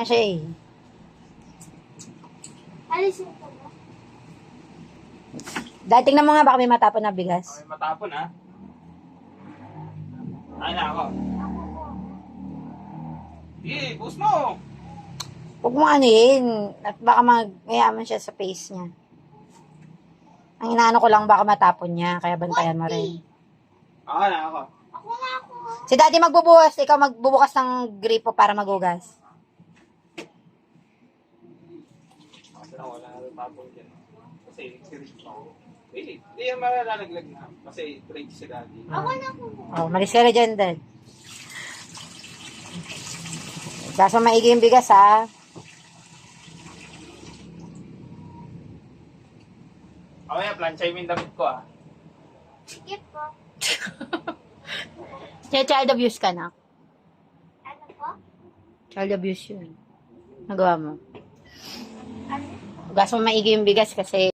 Siya eh. Alisin ko ba? Dahil tingnan mo nga baka may matapon na bigas. Okay, matapon ha. Ay na ako. Sige, bus mo. Huwag mo anuhin. At baka mayaman siya sa face niya. Ang inaano ko lang baka matapon niya. Kaya bantayan mo rin. Ako na ako. Ako nga ako. Si daddy magbubuhos. Ikaw magbubukas ng gripo para magugas. Kasi na wala na tapon dyan. Kasi serious ako. Hindi yan malalaglag na. Kasi trade si daddy. Ako na ako. Oh, malis ka na dyan, dad. Kaso maigi yung bigas, ha? Ako yan, plansay mo yung damit ko ah. Sige po. Child abuse ka na. Ano po? Child abuse yun. Nagawa mo. Ano? Kaso maigi yung bigas kasi